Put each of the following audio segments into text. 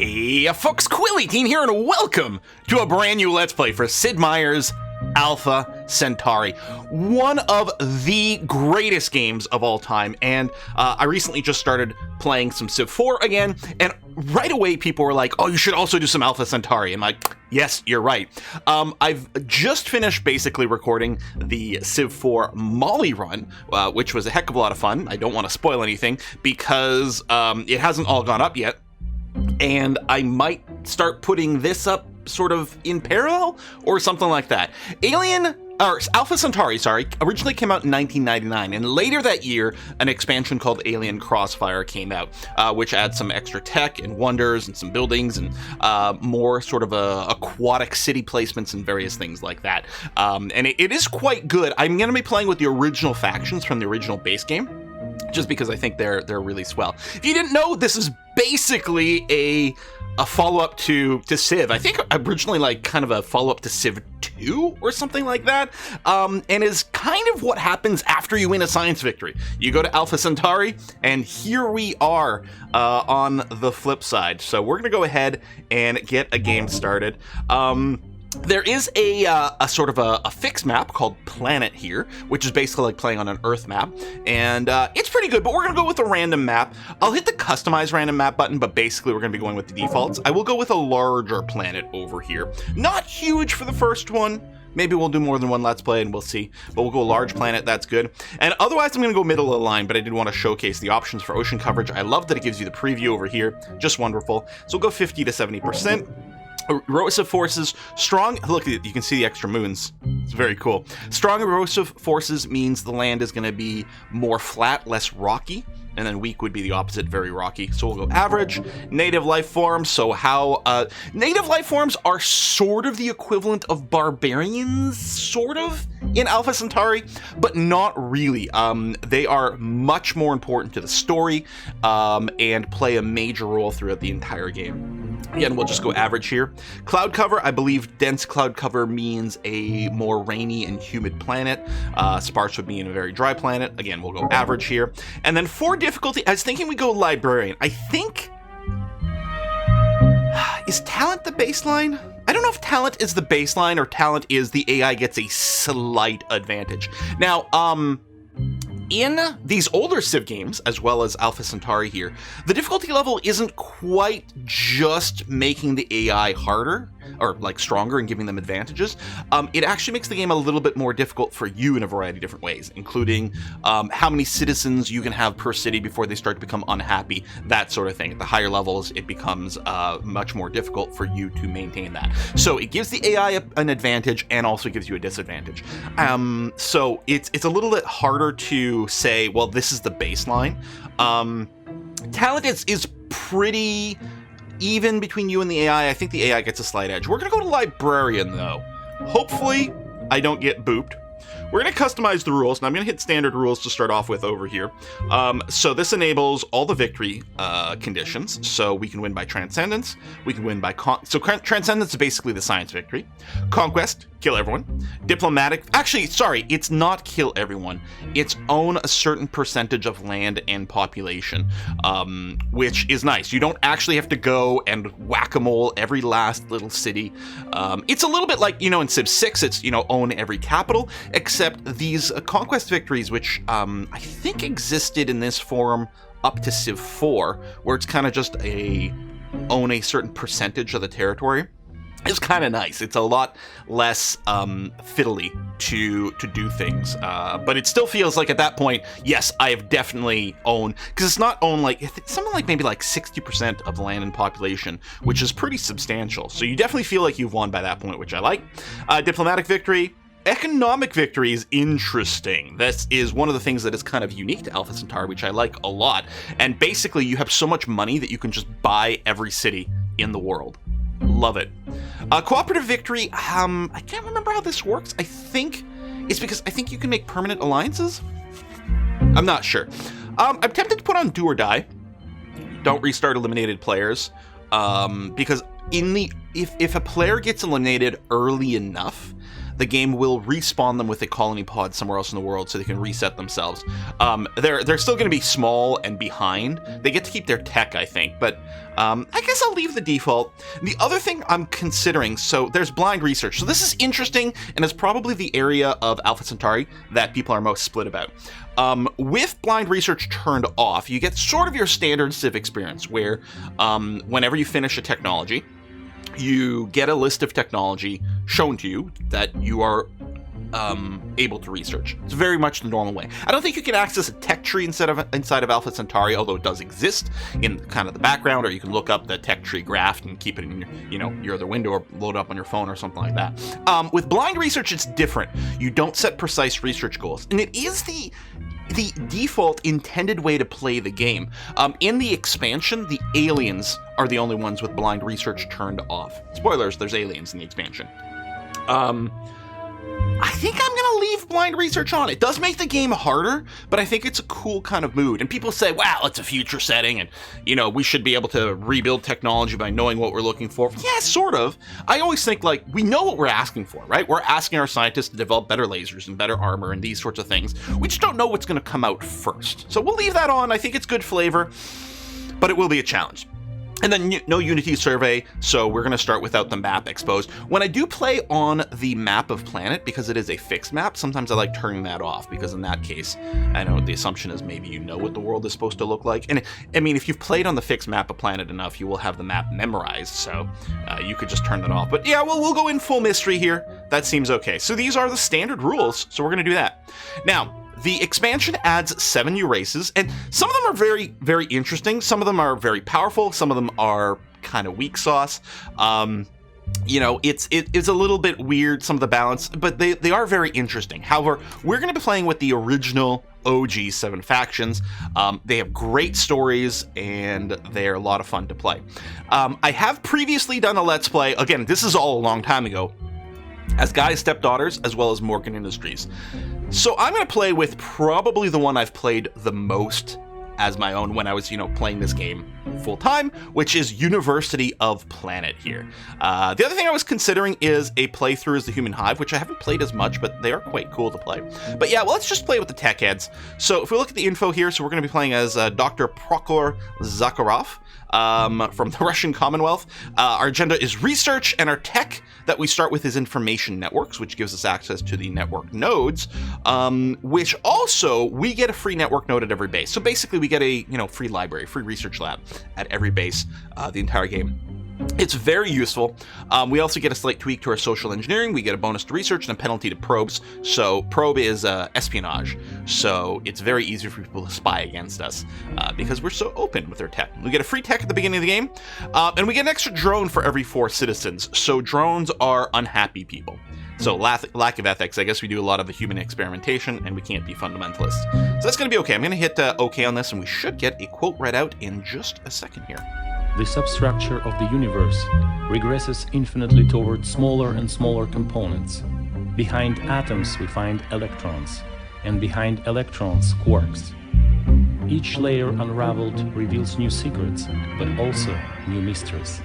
Hey folks, Quilly18 here, and welcome to a brand new Let's Play for Sid Meier's Alpha Centauri. One of the greatest games of all time, and I recently just started playing some Civ 4 again, and right away people were like, oh, you should also do some Alpha Centauri. I'm like, yes, you're right. I've just finished basically recording the Civ 4 Molly run, which was a heck of a lot of fun. I don't want to spoil anything because it hasn't all gone up yet. And I might start putting this up sort of in parallel or something like that. Alpha Centauri, originally came out in 1999, and later that year, an expansion called Alien Crossfire came out, which adds some extra tech and wonders and some buildings and more sort of aquatic city placements and various things like that. And it is quite good. I'm going to be playing with the original factions from the original base game, just because I think they're really swell. If you didn't know, this is basically a follow-up to Civ. I think originally like kind of a follow-up to Civ 2 or something like that, and is kind of what happens after you win a science victory. You go to Alpha Centauri, and here we are on the flip side. So we're gonna go ahead and get a game started. There is a sort of a fixed map called Planet here, which is basically like playing on an Earth map, and it's pretty good, but we're going to go with a random map. I'll hit the customize random map button, but basically we're going to be going with the defaults. I will go with a larger planet over here. Not huge for the first one. Maybe we'll do more than one Let's Play and we'll see, but we'll go large planet, that's good. And otherwise I'm going to go middle of the line, but I did want to showcase the options for ocean coverage. I love that it gives you the preview over here, just wonderful. So we'll go 50 to 70%. Erosive forces, strong, look, you can see the extra moons, it's very cool. Strong erosive forces means the land is going to be more flat, less rocky, and then weak would be the opposite, very rocky. So we'll go average. Native life forms, so how, native life forms are sort of the equivalent of barbarians, sort of, in Alpha Centauri, but not really. They are much more important to the story, and play a major role throughout the entire game. Again, we'll just go average here. Cloud cover, I believe dense cloud cover means a more rainy and humid planet. Sparse would mean a very dry planet. Again, we'll go average here. And then for difficulty, I was thinking we go librarian. I think, is talent the baseline? I don't know if talent is the baseline or talent is the AI gets a slight advantage. Now, in these older Civ games, as well as Alpha Centauri here, the difficulty level isn't quite just making the AI harder, or like stronger and giving them advantages. It actually makes the game a little bit more difficult for you in a variety of different ways, including how many citizens you can have per city before they start to become unhappy, that sort of thing. At the higher levels, it becomes much more difficult for you to maintain that. So it gives the AI an advantage and also gives you a disadvantage. So it's a little bit harder to say, well, this is the baseline. Talent is pretty even between you and the AI. I think the AI gets a slight edge. We're gonna go to librarian though. Hopefully I don't get booped. We're gonna customize the rules, and I'm gonna hit standard rules to start off with over here. So this enables all the victory conditions. So we can win by transcendence, we can win by transcendence is basically the science victory. Conquest, kill everyone. Diplomatic, actually, sorry, it's not kill everyone. It's own a certain percentage of land and population, which is nice. You don't actually have to go and whack-a-mole every last little city. It's a little bit like, in Civ 6, it's, own every capital, except these conquest victories, which I think existed in this form up to Civ 4, where it's kind of just own a certain percentage of the territory. It's kind of nice. It's a lot less fiddly to do things, but it still feels like at that point, yes, I have definitely owned, because it's not owned like, it's something like maybe like 60% of the land and population, which is pretty substantial. So you definitely feel like you've won by that point, which I like. Diplomatic victory. Economic victory is interesting. This is one of the things that is kind of unique to Alpha Centauri, which I like a lot. And basically, you have so much money that you can just buy every city in the world. Love it. Cooperative victory, I can't remember how this works. I think it's because I think you can make permanent alliances. I'm not sure. I'm tempted to put on do or die. Don't restart eliminated players. Because if a player gets eliminated early enough, the game will respawn them with a colony pod somewhere else in the world so they can reset themselves. They're still going to be small and behind. They get to keep their tech, I think, but I guess I'll leave the default. The other thing I'm considering, so there's blind research. So this is interesting, and it's probably the area of Alpha Centauri that people are most split about. With blind research turned off, you get sort of your standard Civ experience, where whenever you finish a technology, you get a list of technology shown to you that you are able to research. It's very much the normal way. I don't think you can access a tech tree inside of Alpha Centauri, although it does exist in kind of the background, or you can look up the tech tree graph and keep it in your other window or load it up on your phone or something like that. With blind research, it's different. You don't set precise research goals, and it is the default intended way to play the game. In the expansion, the aliens are the only ones with blind research turned off. Spoilers, there's aliens in the expansion. I think I'm going to leave blind research on. It does make the game harder, but I think it's a cool kind of mood. And people say, wow, it's a future setting, and, we should be able to rebuild technology by knowing what we're looking for. Yeah, sort of. I always think, we know what we're asking for, right? We're asking our scientists to develop better lasers and better armor and these sorts of things. We just don't know what's going to come out first. So we'll leave that on. I think it's good flavor, but it will be a challenge. And then no Unity survey, so we're going to start without the map exposed. When I do play on the map of planet, because it is a fixed map, sometimes I like turning that off, because in that case, I know the assumption is maybe you know what the world is supposed to look like. And I mean, if you've played on the fixed map of planet enough, you will have the map memorized, so you could just turn that off. But yeah, we'll go in full mystery here. That seems okay. So these are the standard rules, so we're going to do that. Now, the expansion adds 7 new races, and some of them are very, very interesting. Some of them are very powerful. Some of them are kind of weak sauce. It's a little bit weird, some of the balance, but they are very interesting. However, we're going to be playing with the original OG 7 factions. They have great stories, and they're a lot of fun to play. I have previously done a Let's Play. Again, this is all a long time ago, as Guy's Stepdaughters, as well as Morgan Industries. So I'm going to play with probably the one I've played the most as my own when I was, playing this game full time, which is University of Planet here. The other thing I was considering is a playthrough as the Human Hive, which I haven't played as much, but they are quite cool to play. But yeah, well, let's just play with the tech heads. So if we look at the info here, so we're going to be playing as Dr. Prokhor Zakharov from the Russian Commonwealth. Our agenda is research, and our tech that we start with is information networks, which gives us access to the network nodes, which also we get a free network node at every base. So basically we get a free library, free research lab at every base the entire game. It's very useful. We also get a slight tweak to our social engineering. We get a bonus to research and a penalty to probes. So probe is espionage. So it's very easy for people to spy against us because we're so open with our tech. We get a free tech at the beginning of the game, and we get an extra drone for every 4 citizens. So drones are unhappy people. So lack of ethics. I guess we do a lot of the human experimentation, and we can't be fundamentalists. So that's going to be okay. I'm going to hit OK on this, and we should get a quote read out in just a second here. The substructure of the universe regresses infinitely toward smaller and smaller components. Behind atoms we find electrons, and behind electrons quarks. Each layer unraveled reveals new secrets, but also new mysteries.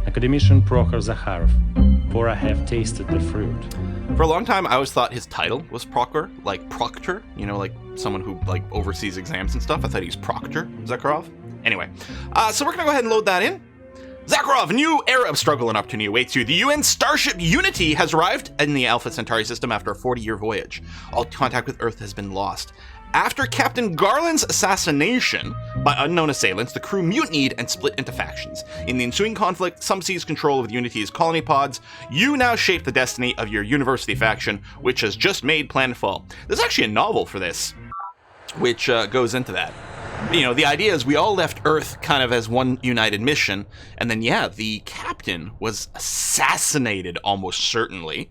Academician Prokhor Zakharov, for I have tasted the fruit. For a long time, I always thought his title was Prokhor, like proctor, like someone who oversees exams and stuff. I thought he was Proctor Zakharov. Anyway, so we're going to go ahead and load that in. Zakharov, a new era of struggle and opportunity awaits you. The UN starship Unity has arrived in the Alpha Centauri system after a 40-year voyage. All contact with Earth has been lost. After Captain Garland's assassination by unknown assailants, the crew mutinied and split into factions. In the ensuing conflict, some seized control of Unity's colony pods. You now shape the destiny of your university faction, which has just made planetfall. There's actually a novel for this, which goes into that. The idea is we all left Earth kind of as one united mission, and then, the captain was assassinated almost certainly,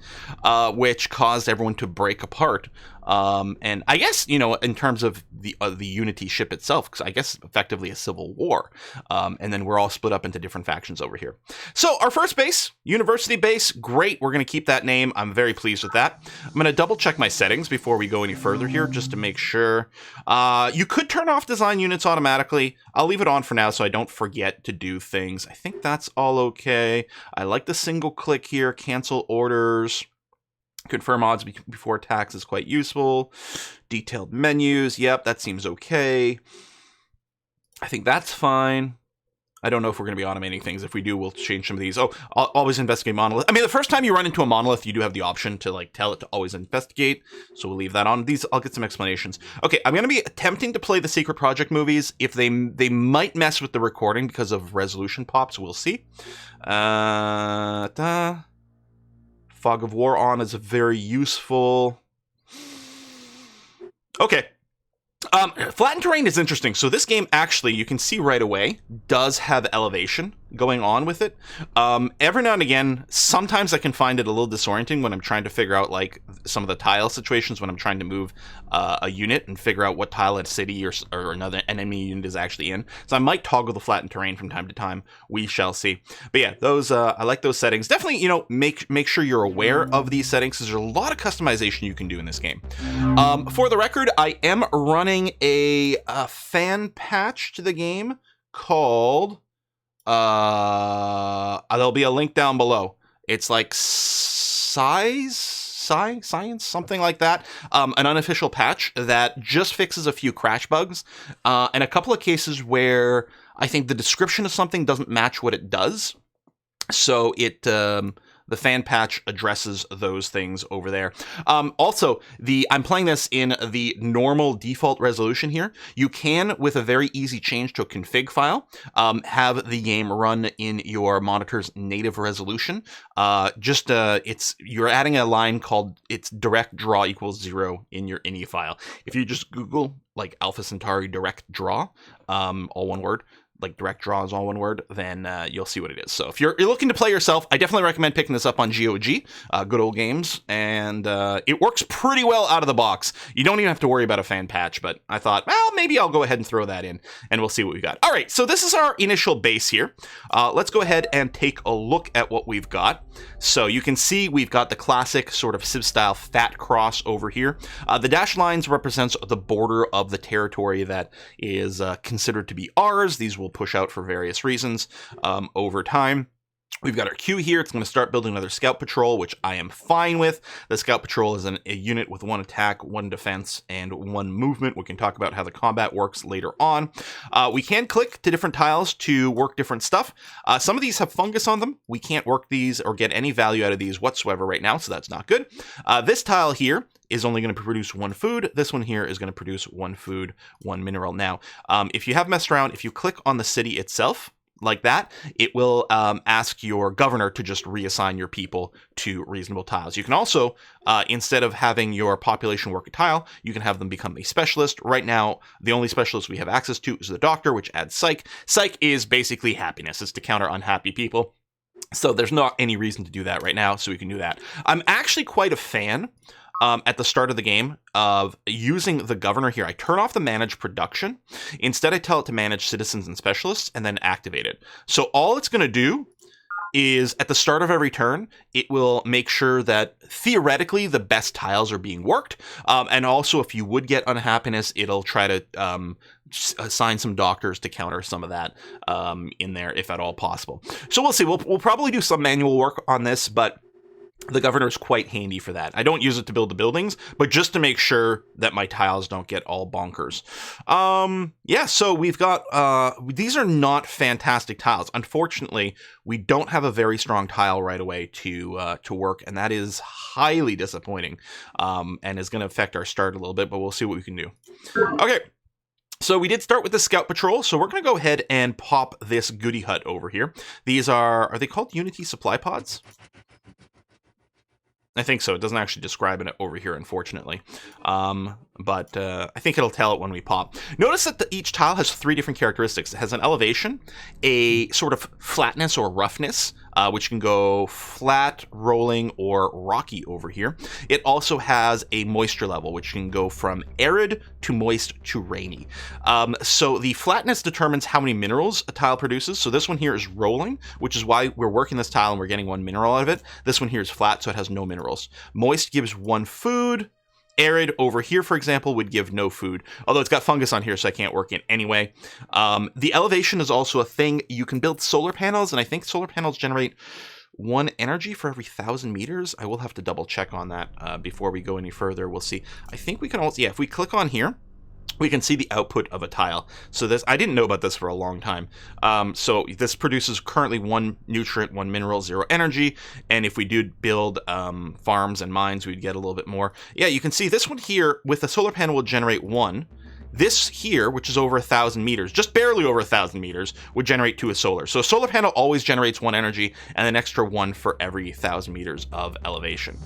which caused everyone to break apart. And I guess, in terms of the Unity ship itself, because I guess effectively a civil war. And then we're all split up into different factions over here. So our first base, University Base, great. We're going to keep that name. I'm very pleased with that. I'm going to double check my settings before we go any further here, just to make sure. You could turn off design units automatically. I'll leave it on for now so I don't forget to do things. I think that's all okay. I like the single click here, cancel orders. Confirm odds before attacks is quite useful. Detailed menus, yep, that seems okay. I think that's fine. I don't know if we're going to be automating things. If we do, we'll change some of these. Oh, I'll always investigate monolith. I mean, the first time you run into a monolith, you do have the option to like tell it to always investigate. So we'll leave that on. These, I'll get some explanations. Okay, I'm going to be attempting to play the Secret Project movies. If they might mess with the recording because of resolution pops, we'll see. Fog of War on is very useful. Okay. Flattened terrain is interesting. So this game actually, you can see right away, does have elevation going on with it. Every now and again, sometimes I can find it a little disorienting when I'm trying to figure out like some of the tile situations when I'm trying to move a unit and figure out what tile a city or another enemy unit is actually in. So I might toggle the flattened terrain from time to time. We shall see. But yeah, those I like those settings. Definitely, you know, make sure you're aware of these settings because there's a lot of customization you can do in this game. For the record, I am running a fan patch to the game called there'll be a link down below. It's like science, something like that. An unofficial patch that just fixes a few crash bugs and a couple of cases where I think the description of something doesn't match what it does. So it the fan patch addresses those things over there. Also, I'm playing this in the normal default resolution here. You can, with a very easy change to a config file, have the game run in your monitor's native resolution. You're adding a line called it's direct draw equals 0 in your ini file. If you just Google like Alpha Centauri direct draw, all one word, like direct draw is all one word, then you'll see what it is. So if you're looking to play yourself, I definitely recommend picking this up on GOG, good old games, and it works pretty well out of the box. You don't even have to worry about a fan patch, but I thought, well, maybe I'll go ahead and throw that in, and we'll see what we got. All right, so this is our initial base here. Let's go ahead and take a look at what we've got. So you can see we've got the classic sort of Civ-style fat cross over here. The dashed lines represents the border of the territory that is considered to be ours. These will push out for various reasons over time. We've got our queue here. It's going to start building another scout patrol, which I am fine with. The scout patrol is a unit with 1 attack, 1 defense, and 1 movement. We can talk about how the combat works later on. We can click to different tiles to work different stuff. Some of these have fungus on them. We can't work these or get any value out of these whatsoever right now, so that's not good. This tile here is only going to produce 1 food. This one here is going to produce 1 food, 1 mineral. Now, if you have messed around, if you click on the city itself, like that, it will ask your governor to just reassign your people to reasonable tiles. You can also, instead of having your population work a tile, you can have them become a specialist. Right now, the only specialist we have access to is the doctor, which adds psych. Psych is basically happiness. It's to counter unhappy people. So there's not any reason to do that right now, so we can do that. I'm actually quite a fan at the start of the game of using the governor here. I turn off the manage production. Instead, I tell it to manage citizens and specialists and then activate it. So all it's going to do is at the start of every turn, it will make sure that theoretically the best tiles are being worked. And also if you would get unhappiness, it'll try to assign some doctors to counter some of that in there if at all possible. So we'll see. We'll probably do some manual work on this, but the governor is quite handy for that. I don't use it to build the buildings, but just to make sure that my tiles don't get all bonkers. Yeah, so we've got, these are not fantastic tiles. Unfortunately, we don't have a very strong tile right away to work, and that is highly disappointing, and is going to affect our start a little bit, but we'll see what we can do. Okay. So we did start with the scout patrol, so we're going to go ahead and pop this goodie hut over here. These are they called Unity supply pods? I think so. It doesn't actually describe it over here, unfortunately. But I think it'll tell it when we pop. Notice that each tile has 3 different characteristics. It has an elevation, a sort of flatness or roughness, which can go flat, rolling, or rocky over here. It also has a moisture level, which can go from arid to moist to rainy. So the flatness determines how many minerals a tile produces. So this one here is rolling, which is why we're working this tile and we're getting 1 mineral out of it. This one here is flat, so it has no minerals. Moist gives 1 food. Arid over here, for example, would give no food, although it's got fungus on here, so I can't work it anyway. The elevation is also a thing. You can build solar panels, and I think solar panels generate 1 energy for every 1,000 meters. I will have to double check on that before we go any further. We'll see. I think we can also, yeah, if we click on here, we can see the output of a tile. So this, I didn't know about this for a long time. So this produces currently 1 nutrient, 1 mineral, 0 energy. And if we do build farms and mines, we'd get a little bit more. Yeah, you can see this one here with a solar panel will generate 1. This here, which is over 1,000 meters, just barely over 1,000 meters, would generate 2 of solar. So a solar panel always generates 1 energy and an extra 1 for every 1,000 meters of elevation.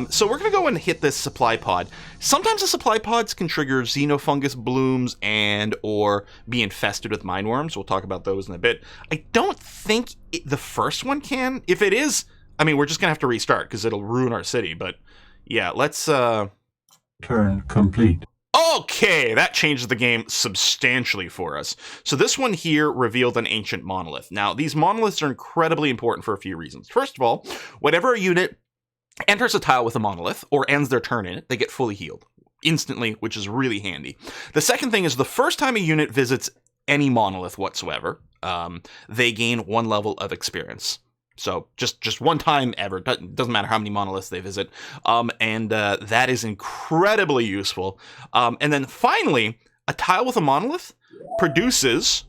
So we're going to go and hit this supply pod. Sometimes the supply pods can trigger xenofungus blooms and or be infested with mineworms. We'll talk about those in a bit. I don't think the first one can. If it is, I mean, we're just going to have to restart because it'll ruin our city. But yeah, let's... Turn complete. Okay, that changes the game substantially for us. So this one here revealed an ancient monolith. Now, these monoliths are incredibly important for a few reasons. First of all, whenever a unit enters a tile with a monolith or ends their turn in it, they get fully healed instantly, which is really handy. The second thing is the first time a unit visits any monolith whatsoever, they gain 1 level of experience. So just one time ever. Doesn't matter how many monoliths they visit. And that is incredibly useful. And then finally, a tile with a monolith produces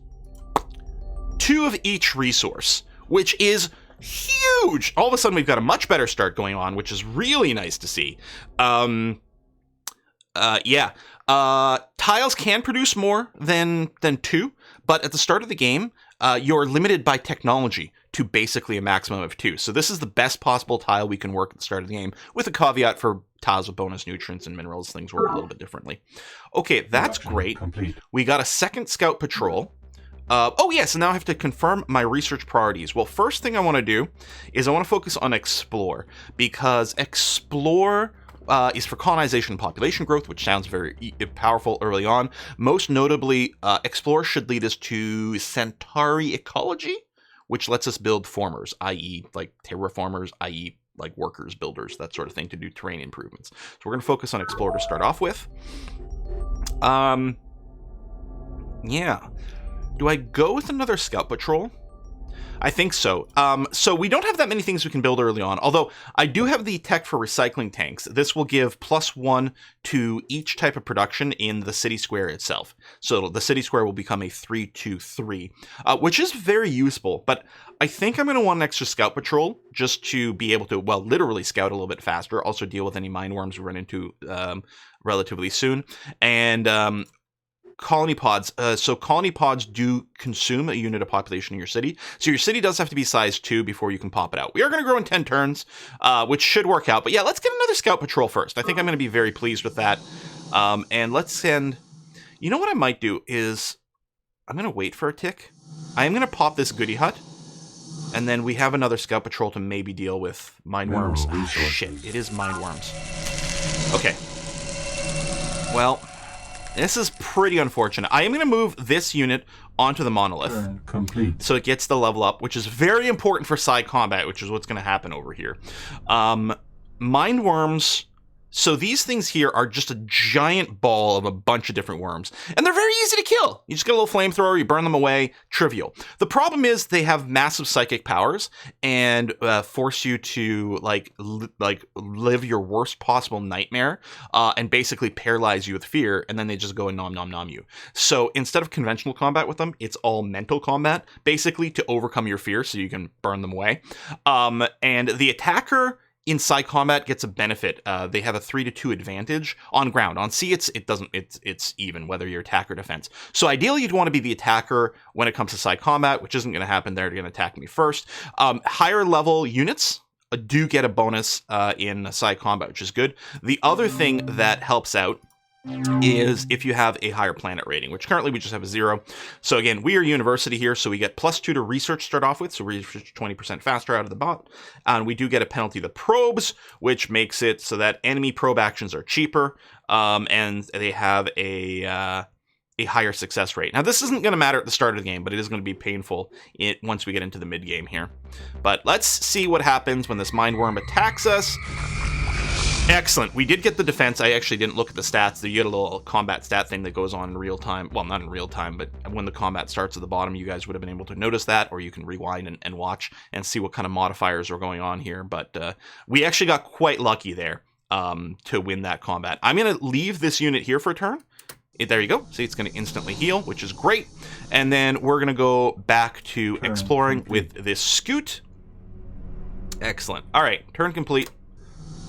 2 of each resource, which is huge. All of a sudden, we've got a much better start going on, which is really nice to see. Tiles can produce more than 2, but at the start of the game, you're limited by technology to basically a maximum of 2. So this is the best possible tile we can work at the start of the game, with a caveat for tiles with bonus nutrients and minerals. Things work a little bit differently. Okay, that's great. Complete. We got a second scout patrol. Oh yeah, so now I have to confirm my research priorities. Well, first thing I want to do is I want to focus on explore, because explore is for colonization and population growth, which sounds very powerful early on. Most notably, explore should lead us to Centauri Ecology, which lets us build formers, i.e. like terraformers, i.e. like workers, builders, that sort of thing, to do terrain improvements. So we're going to focus on explore to start off with. Yeah. Do I go with another scout patrol? I think so. So we don't have that many things we can build early on, although I do have the tech for recycling tanks. This will give +1 to each type of production in the city square itself. So the city square will become a 3-2-3, which is very useful. But I think I'm going to want an extra scout patrol just to be able to, well, literally scout a little bit faster. Also deal with any mine worms we run into relatively soon. And colony pods. So colony pods do consume a unit of population in your city. So your city does have to be size 2 before you can pop it out. We are going to grow in 10 turns, which should work out. But yeah, let's get another scout patrol first. I think I'm going to be very pleased with that. And let's send... You know what I might do is... I'm going to wait for a tick. I am going to pop this goodie hut. And then we have another scout patrol to maybe deal with mine worms. Ah, shit, it is mine worms. Okay. Well... This is pretty unfortunate. I am going to move this unit onto the monolith. Complete. So it gets the level up, which is very important for side combat, which is what's going to happen over here. Mine worms... So these things here are just a giant ball of a bunch of different worms. And they're very easy to kill. You just get a little flamethrower, you burn them away, trivial. The problem is they have massive psychic powers and force you to live your worst possible nightmare and basically paralyze you with fear, and then they just go and nom nom nom you. So instead of conventional combat with them, it's all mental combat, basically to overcome your fear so you can burn them away. And the attacker in side combat gets a benefit. They have a 3-2 advantage on ground. On sea, it's even whether you're attack or defense. So ideally, you'd want to be the attacker when it comes to side combat, which isn't going to happen. They're going to attack me first. Higher level units do get a bonus in side combat, which is good. The other thing that helps out is if you have a higher planet rating, which currently we just have a 0. So again, we are university here, so we get +2 to research start off with, so we research 20% faster out of the bot. And we do get a penalty to probes, which makes it so that enemy probe actions are cheaper, and they have a higher success rate. Now, this isn't going to matter at the start of the game, but it is going to be painful once we get into the mid-game here. But let's see what happens when this mine worm attacks us. Excellent. We did get the defense. I actually didn't look at the stats. You get a little combat stat thing that goes on in real time. Well, not in real time, but when the combat starts at the bottom, you guys would have been able to notice that, or you can rewind and watch and see what kind of modifiers are going on here. But we actually got quite lucky there to win that combat. I'm going to leave this unit here for a turn. There you go. See, it's going to instantly heal, which is great. And then we're going to go back to exploring with this scoot. Excellent. All right, turn complete.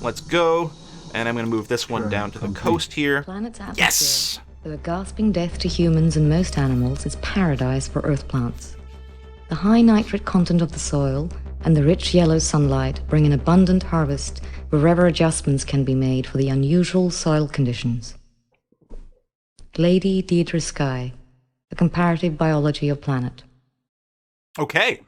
Let's go. And I'm going to move this one down to the coast here. Planet's atmosphere, Yes! though a gasping death to humans and most animals, is paradise for earth plants. The high nitrate content of the soil and the rich yellow sunlight bring an abundant harvest wherever adjustments can be made for the unusual soil conditions. Lady Deirdre Skye, A Comparative Biology of Planet. Okay.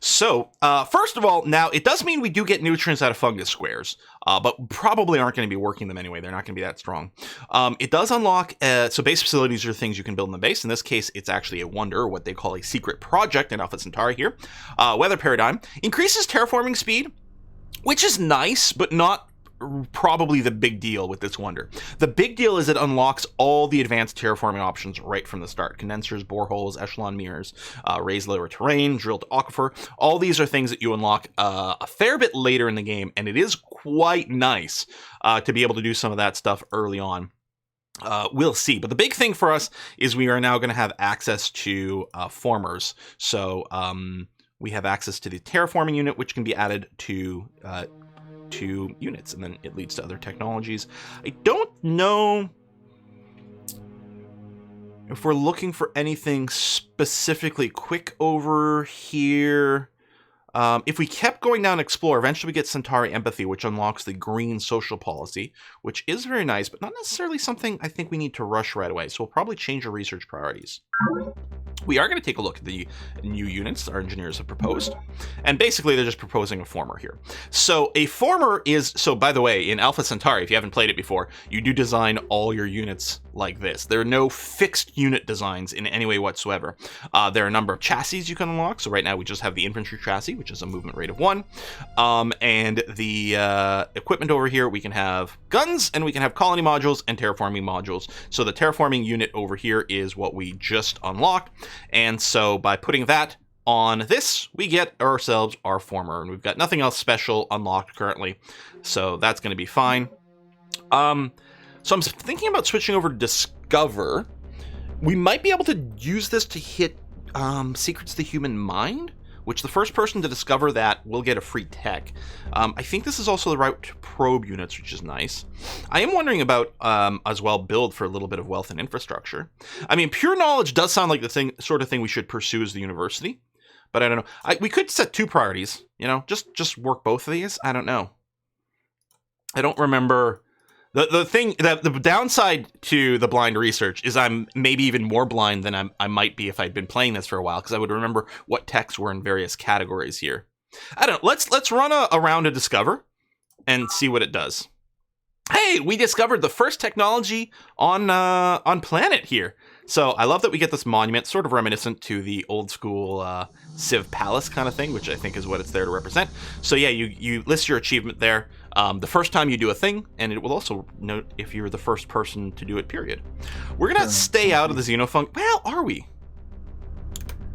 So, first of all, now it does mean we do get nutrients out of fungus squares, but probably aren't going to be working them anyway. They're not going to be that strong. It does unlock, so base facilities are things you can build in the base. In this case, it's actually a wonder, or what they call a secret project in Alpha Centauri here. Weather paradigm increases terraforming speed, which is nice, but not probably the big deal with this wonder. The big deal is it unlocks all the advanced terraforming options right from the start. Condensers, boreholes, echelon mirrors, raised lower terrain, drilled aquifer. All these are things that you unlock a fair bit later in the game, and it is quite nice to be able to do some of that stuff early on. We'll see. But the big thing for us is we are now going to have access to formers. So we have access to the terraforming unit, which can be added to units, and then it leads to other technologies. I don't know if we're looking for anything specifically quick over here. If we kept going down Explore, eventually we get Centauri Empathy, which unlocks the green social policy, which is very nice, but not necessarily something I think we need to rush right away. So we'll probably change our research priorities. We are going to take a look at the new units our engineers have proposed. And basically, they're just proposing a former here. So a former is, so by the way, in Alpha Centauri, if you haven't played it before, you do design all your units like this. There are no fixed unit designs in any way whatsoever. There are a number of chassis you can unlock. So right now we just have the infantry chassis, which is a movement rate of 1. And the equipment over here, we can have guns, and we can have colony modules and terraforming modules. So the terraforming unit over here is what we just unlocked. And so by putting that on this, we get ourselves our former, and we've got nothing else special unlocked currently. So that's going to be fine. So I'm thinking about switching over to Discover. We might be able to use this to hit Secrets of the Human Mind, which the first person to discover that will get a free tech. I think this is also the route to probe units, which is nice. I am wondering about, as well, build for a little bit of wealth and infrastructure. I mean, pure knowledge does sound like the sort of thing we should pursue as the university, but I don't know. We could set 2 priorities, you know, just work both of these. I don't know. I don't remember. The downside to the blind research is I'm maybe even more blind than I might be if I'd been playing this for a while, because I would remember what techs were in various categories here. I don't know. Let's run a round of Discover and see what it does. Hey, we discovered the first technology on planet here. So I love that we get this monument, sort of reminiscent to the old school Civ Palace kind of thing, which I think is what it's there to represent. So yeah, you list your achievement there. The first time you do a thing, and it will also note if you're the first person to do it, period. We're going to stay out of the Xenofungus. Well, are we?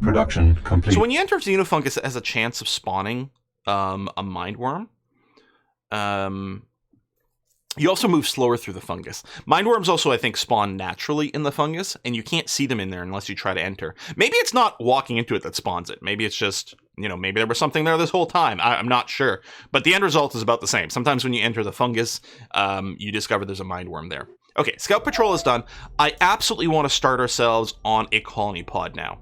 Production complete. So when you enter Xenofungus, it has a chance of spawning a mindworm. You also move slower through the fungus. Mindworms also, I think, spawn naturally in the fungus, and you can't see them in there unless you try to enter. Maybe it's not walking into it that spawns it. Maybe it's just, you know, maybe there was something there this whole time. I'm not sure. But the end result is about the same. Sometimes when you enter the fungus, you discover there's a mindworm there. Okay, Scout Patrol is done. I absolutely want to start ourselves on a colony pod now.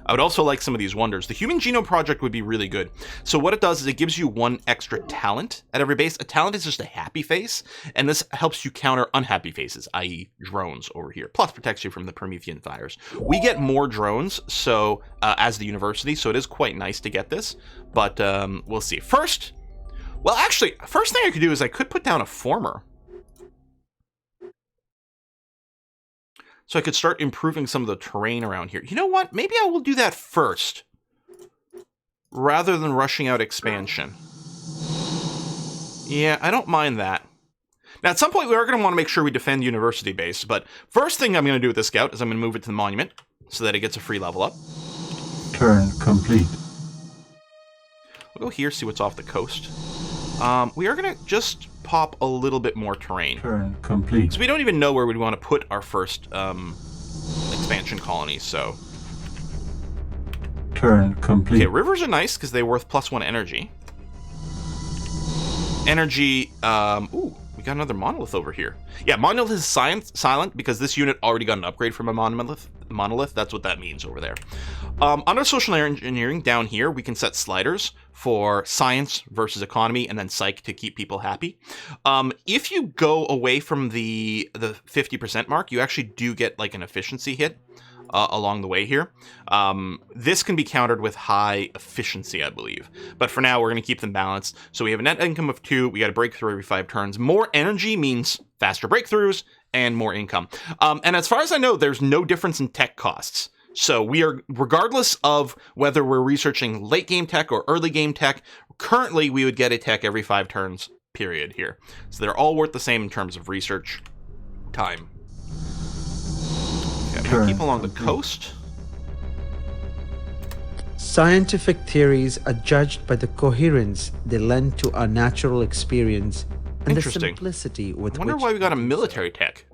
I would also like some of these wonders. The Human Genome Project would be really good. So what it does is it gives you 1 extra talent at every base. A talent is just a happy face, and this helps you counter unhappy faces, i.e. drones over here, plus protects you from the Promethean fires. We get more drones so as the university, so it is quite nice to get this, but we'll see. First thing I could do is I could put down a former. So I could start improving some of the terrain around here. You know what? Maybe I will do that first, rather than rushing out expansion. Yeah, I don't mind that. Now, at some point, we are going to want to make sure we defend University Base, but first thing I'm going to do with this scout is I'm going to move it to the monument so that it gets a free level up. Turn complete. We'll go here, see what's off the coast. We are going to just pop a little bit more terrain. Turn complete. So we don't even know where we'd want to put our first expansion colony, so... Turn complete. Okay, rivers are nice because they're worth +1 energy. Energy, ooh, we got another monolith over here. Yeah, monolith is silent because this unit already got an upgrade from a monolith. That's what that means over there. Under social engineering, down here, we can set sliders for science versus economy and then psych to keep people happy. If you go away from the 50% mark, you actually do get like an efficiency hit. Along the way here. This can be countered with high efficiency, I believe. But for now, we're going to keep them balanced. So we have a net income of 2. We got a breakthrough every 5 turns. More energy means faster breakthroughs and more income. And as far as I know, there's no difference in tech costs. So we are, regardless of whether we're researching late game tech or early game tech, currently we would get a tech every 5 turns, period here. So they're all worth the same in terms of research time. Keep along the coast. Scientific theories are judged by the coherence they lend to our natural experience and the simplicity with which... I wonder why we got a military tech.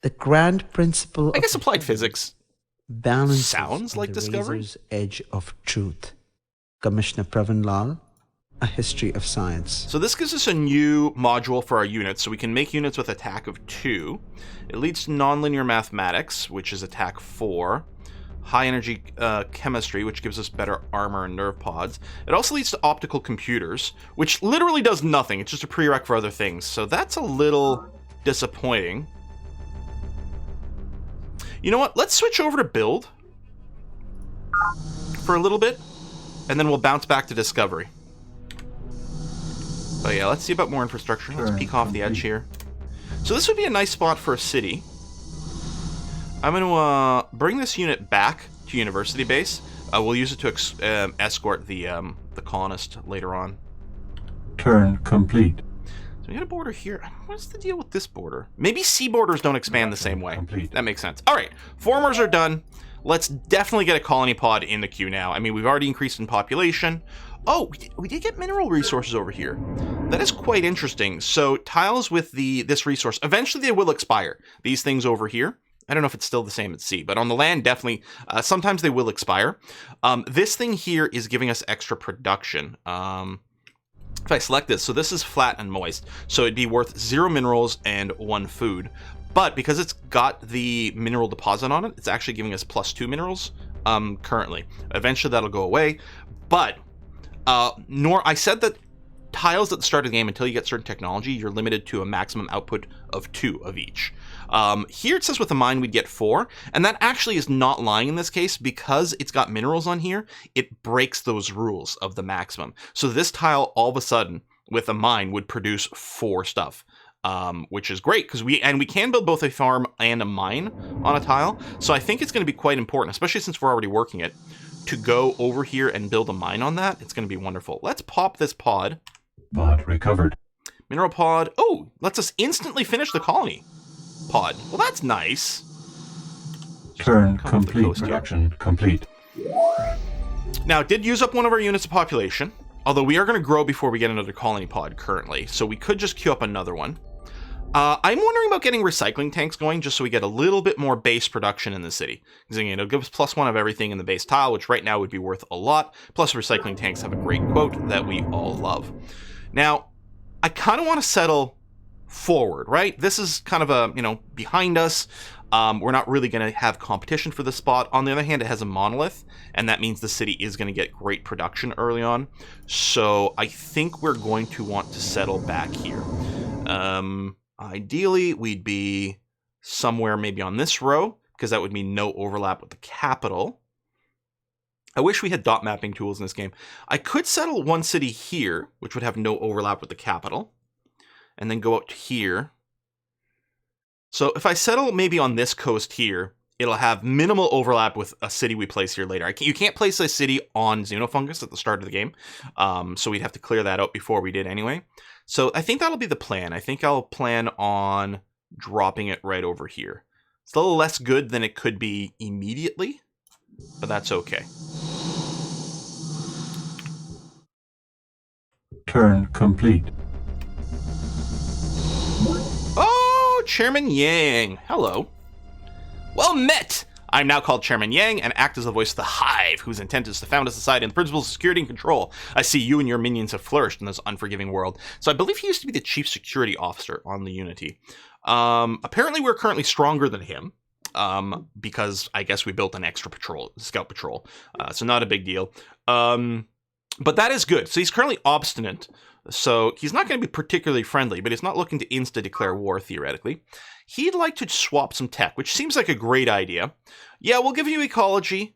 The grand principle I guess applied physics balance sounds like Discovery. Razor's edge of truth. Commissioner Pravin Lal, A History of Science. So this gives us a new module for our units, so we can make units with attack of 2. It leads to nonlinear mathematics, which is attack 4. High energy chemistry, which gives us better armor and nerve pods. It also leads to optical computers, which literally does nothing. It's just a prereq for other things. So that's a little disappointing. You know what? Let's switch over to build for a little bit, and then we'll bounce back to discovery. But yeah, let's see about more infrastructure. Let's peek off the edge here. So this would be a nice spot for a city. I'm going to bring this unit back to University Base. We'll use it to escort the colonist later on. Turn complete. So we got a border here. What's the deal with this border? Maybe sea borders don't expand the same way. Complete. That makes sense. All right, formers are done. Let's definitely get a colony pod in the queue now. I mean, we've already increased in population. Oh, we did get mineral resources over here. That is quite interesting. So tiles with this resource, eventually they will expire. These things over here. I don't know if it's still the same at sea, but on the land, definitely, sometimes they will expire. This thing here is giving us extra production. If I select this, so this is flat and moist, so it'd be worth 0 minerals and 1 food. But because it's got the mineral deposit on it, it's actually giving us +2 minerals currently. Eventually that'll go away. But I said that tiles at the start of the game, until you get certain technology, you're limited to a maximum output of 2 of each. Here it says with a mine we'd get 4, and that actually is not lying in this case because it's got minerals on here. It breaks those rules of the maximum. So this tile all of a sudden with a mine would produce 4 stuff, which is great because we can build both a farm and a mine on a tile. So I think it's going to be quite important, especially since we're already working it, to go over here and build a mine on that. It's going to be wonderful. Let's pop this pod. Pod recovered. Mineral pod. Oh, lets us instantly finish the colony pod. Well, that's nice. Turn complete. Production complete. Now, it did use up one of our units of population, although we are going to grow before we get another colony pod currently, so we could just queue up another one. I'm wondering about getting recycling tanks going just so we get a little bit more base production in the city. Because it'll give us +1 of everything in the base tile, which right now would be worth a lot. Plus, recycling tanks have a great quote that we all love. Now, I kind of want to settle forward, right? This is kind of a, behind us. We're not really going to have competition for the spot. On the other hand, it has a monolith, and that means the city is going to get great production early on. So I think we're going to want to settle back here. Ideally, we'd be somewhere maybe on this row, because that would mean no overlap with the capital. I wish we had dot mapping tools in this game. I could settle one city here, which would have no overlap with the capital, and then go out to here. So if I settle maybe on this coast here, it'll have minimal overlap with a city we place here later. You can't place a city on Xenofungus at the start of the game, so we'd have to clear that out before we did anyway. So I think that'll be the plan. I think I'll plan on dropping it right over here. It's a little less good than it could be immediately, but that's okay. Turn complete. Oh, Chairman Yang. Hello. Well met! I'm now called Chairman Yang and act as the voice of the Hive, whose intent is to found a society on the principles of security and control. I see you and your minions have flourished in this unforgiving world. So I believe he used to be the chief security officer on the Unity. Apparently we're currently stronger than him, because I guess we built an extra scout patrol. So not a big deal. But that is good. So he's currently obstinate. So he's not going to be particularly friendly, but he's not looking to insta-declare war, theoretically. He'd like to swap some tech, which seems like a great idea. Yeah, we'll give you ecology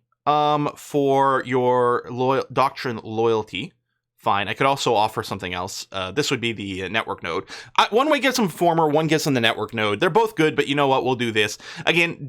for your doctrine loyalty. Fine. I could also offer something else. This would be the network node. One way gets them former, one gets them the network node. They're both good, but you know what? We'll do this. Again,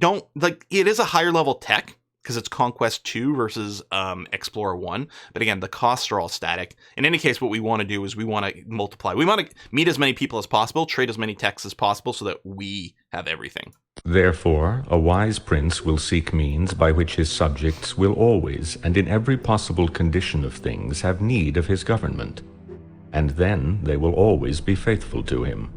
it is a higher level tech, because it's Conquest 2 versus Explorer 1. But again, the costs are all static. In any case, what we want to do is we want to multiply. We want to meet as many people as possible, trade as many techs as possible, so that we have everything. Therefore, a wise prince will seek means by which his subjects will always, and in every possible condition of things, have need of his government. And then they will always be faithful to him.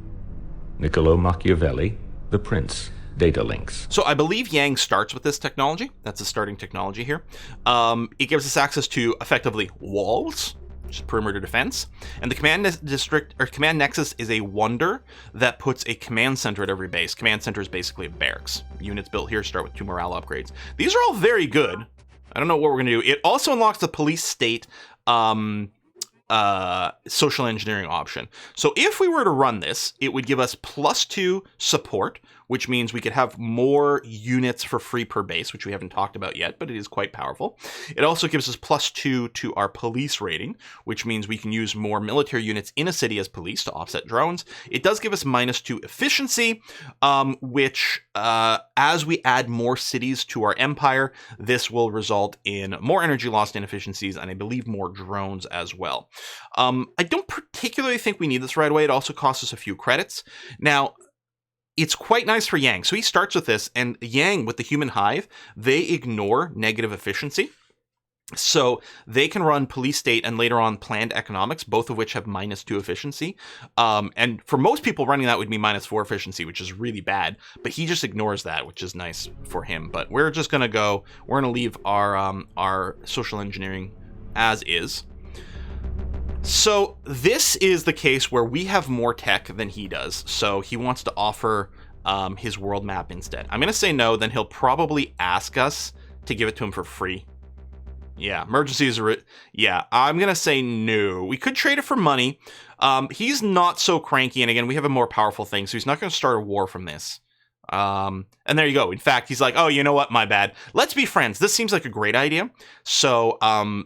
Niccolo Machiavelli, The Prince. Data links. So I believe Yang starts with this technology. That's the starting technology here. It gives us access to effectively walls, which is perimeter defense. And the command nexus is a wonder that puts a command center at every base. Command center is basically a barracks. Units built here start with 2 morale upgrades. These are all very good. I don't know what we're going to do. It also unlocks the police state social engineering option. So if we were to run this, it would give us +2 support, which means we could have more units for free per base, which we haven't talked about yet, but it is quite powerful. It also gives us +2 to our police rating, which means we can use more military units in a city as police to offset drones. It does give us -2 efficiency, which as we add more cities to our empire, this will result in more energy lost inefficiencies and I believe more drones as well. I don't particularly think we need this right away. It also costs us a few credits. Now, it's quite nice for Yang. So he starts with this, and Yang with the human hive, they ignore negative efficiency. So they can run police state and later on planned economics, both of which have -2 efficiency. And for most people running that would be -4 efficiency, which is really bad. But he just ignores that, which is nice for him. But we're just going to leave our social engineering as is. So this is the case where we have more tech than he does. So he wants to offer his world map instead. I'm going to say no, then he'll probably ask us to give it to him for free. Yeah, emergencies are... Yeah, I'm going to say no. We could trade it for money. He's not so cranky, and again, we have a more powerful thing, so he's not going to start a war from this. And there you go. In fact, he's like, oh, you know what? My bad. Let's be friends. This seems like a great idea. So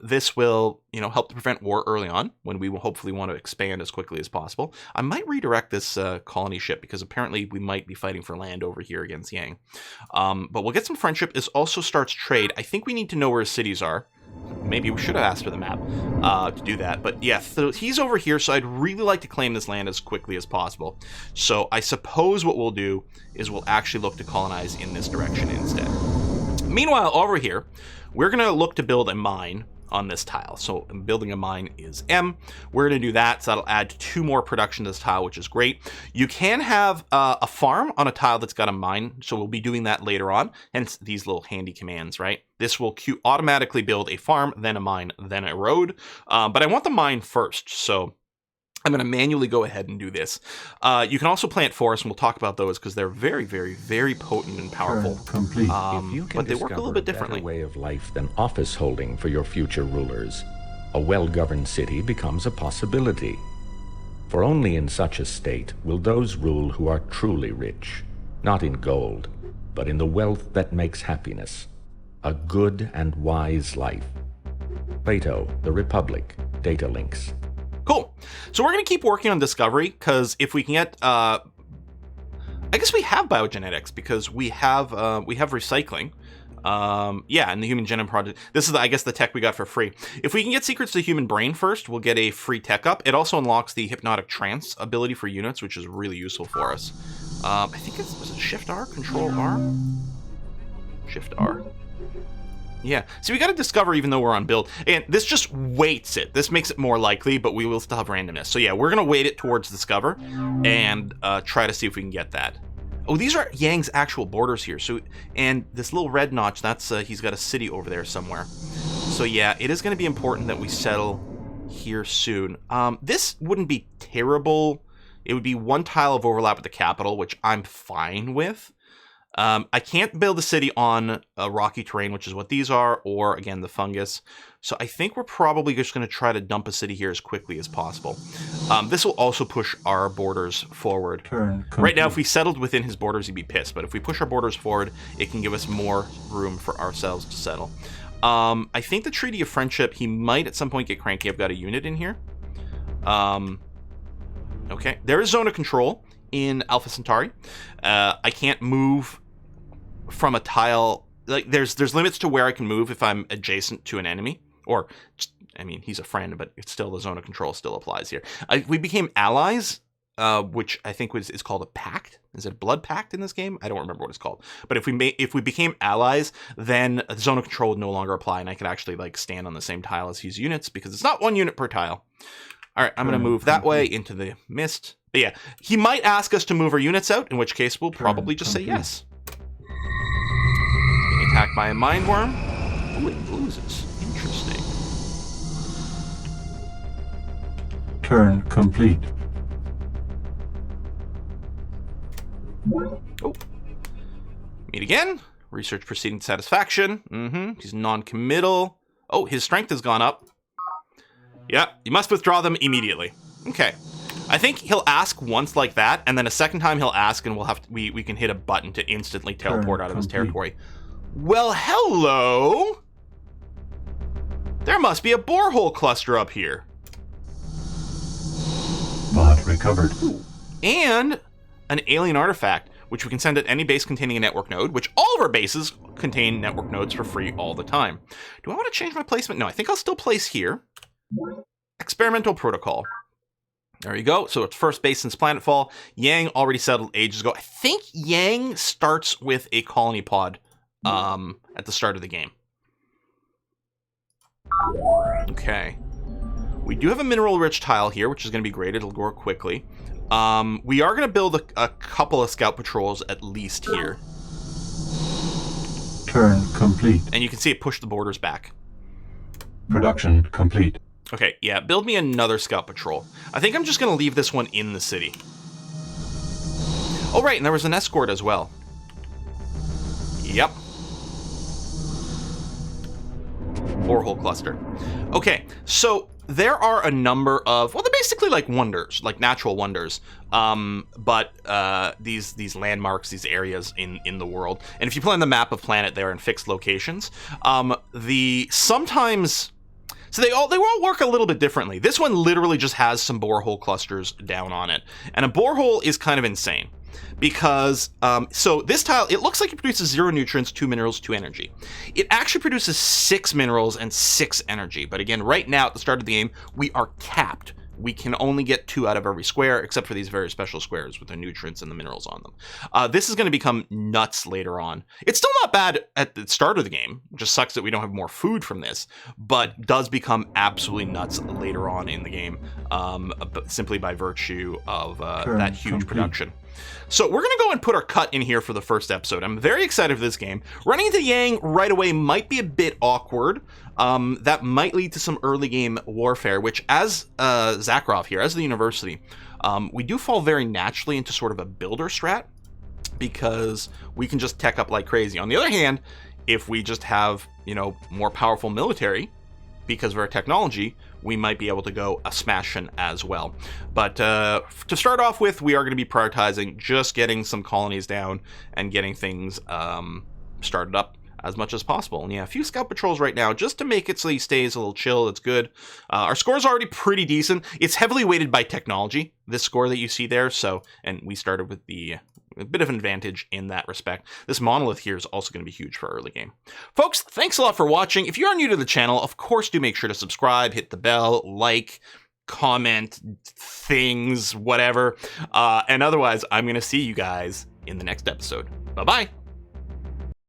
this will, help to prevent war early on when we will hopefully want to expand as quickly as possible. I might redirect this colony ship because apparently we might be fighting for land over here against Yang. But we'll get some friendship. This also starts trade. I think we need to know where his cities are. Maybe we should have asked for the map to do that. But yeah, so he's over here, so I'd really like to claim this land as quickly as possible. So I suppose what we'll do is we'll actually look to colonize in this direction instead. Meanwhile, over here, we're going to look to build a mine on this tile. So building a mine is M. We're going to do that, so that'll add 2 more production to this tile, which is great. You can have a farm on a tile that's got a mine, so we'll be doing that later on, hence these little handy commands, right? This will automatically build a farm, then a mine, then a road, but I want the mine first, so I'm going to manually go ahead and do this. You can also plant forests, and we'll talk about those because they're very, very, very potent and powerful. Complete. But they work a little bit differently. A way of life than office holding for your future rulers. A well-governed city becomes a possibility. For only in such a state will those rule who are truly rich, not in gold, but in the wealth that makes happiness. A good and wise life. Plato, The Republic, data links. Cool. So we're going to keep working on discovery because if we can get, I guess we have biogenetics because we have recycling. Yeah, and the Human Genome Project. This is, I guess, the tech we got for free. If we can get secrets to the human brain first, we'll get a free tech up. It also unlocks the hypnotic trance ability for units, which is really useful for us. I think was it Shift R, Control R, Shift R. Yeah, so we got to discover even though we're on build, and this just weights it. This makes it more likely, but we will still have randomness. So yeah, we're gonna weight it towards discover and try to see if we can get that. Oh, these are Yang's actual borders here. So, and this little red notch, that's he's got a city over there somewhere. So yeah, it is going to be important that we settle here soon. This wouldn't be terrible. It would be one tile of overlap with the capital, which I'm fine with. I can't build a city on a rocky terrain, which is what these are, or again, the fungus. So I think we're probably just going to try to dump a city here as quickly as possible. This will also push our borders forward. Right now, if we settled within his borders, he'd be pissed. But if we push our borders forward, it can give us more room for ourselves to settle. I think the Treaty of Friendship, he might at some point get cranky. I've got a unit in here. Okay, there is zone of control in Alpha Centauri. I can't move from a tile. Like there's limits to where I can move if I'm adjacent to an enemy, or I mean he's a friend, but it's still the zone of control still applies here. We became allies, which I think is called a pact. Is it a blood pact in this game? I don't remember what it's called. But if we became allies, then the zone of control would no longer apply, and I could actually like stand on the same tile as his units because it's not one unit per tile. All right, I'm gonna move that way into the mist. But yeah, he might ask us to move our units out, in which case we'll probably just say yes. Being attacked by a mind worm. Oh, it loses. Interesting. Turn complete. Oh. Meet again. Research proceeding to satisfaction. He's non-committal. Oh, his strength has gone up. Yeah, you must withdraw them immediately. Okay. I think he'll ask once like that, and then a second time he'll ask, and we'll have to, we can hit a button to instantly teleport out of his territory. Well, hello! There must be a borehole cluster up here. Bot recovered. Ooh. And an alien artifact, which we can send at any base containing a network node, which all of our bases contain network nodes for free all the time. Do I want to change my placement? No, I think I'll still place here. Experimental protocol. There you go. So it's first base since planetfall. Yang already settled ages ago. I think Yang starts with a colony pod at the start of the game. Okay. We do have a mineral-rich tile here, which is going to be great. It'll grow quickly. We are going to build a couple of scout patrols at least here. Turn complete. And you can see it push the borders back. Production complete. Okay, yeah, build me another scout patrol. I think I'm just going to leave this one in the city. Oh, right, and there was an escort as well. Yep. Borehole cluster. Okay, so there are a number of, well, they're basically like wonders, like natural wonders. These landmarks, these areas in the world. And if you play on the map of planet, they're in fixed locations. So they all work a little bit differently. This one literally just has some borehole clusters down on it. And a borehole is kind of insane because, so this tile, it looks like it produces 0 nutrients, 2 minerals, 2 energy. It actually produces 6 minerals and 6 energy. But again, right now at the start of the game, we are capped. We can only get 2 out of every square, except for these very special squares with the nutrients and the minerals on them. This is going to become nuts later on. It's still not bad at the start of the game. It just sucks that we don't have more food from this, but does become absolutely nuts later on in the game, simply by virtue of that huge production. So we're going to go and put our cut in here for the first episode. I'm very excited for this game. Running into Yang right away might be a bit awkward. That might lead to some early game warfare, which as Zakharov here, as the university, we do fall very naturally into sort of a builder strat because we can just tech up like crazy. On the other hand, if we just have, more powerful military because of our technology, we might be able to go a smashin' as well. But to start off with, we are going to be prioritizing just getting some colonies down and getting things started up as much as possible. And yeah, a few scout patrols right now just to make it so he stays a little chill. That's good. Our score is already pretty decent. It's heavily weighted by technology, this score that you see there. So, and we started with the a bit of an advantage in that respect. This monolith here is also going to be huge for early game. Folks, thanks a lot for watching. If you are new to the channel, of course, do make sure to subscribe, hit the bell, like, comment, things, whatever. And otherwise, I'm going to see you guys in the next episode. Bye-bye.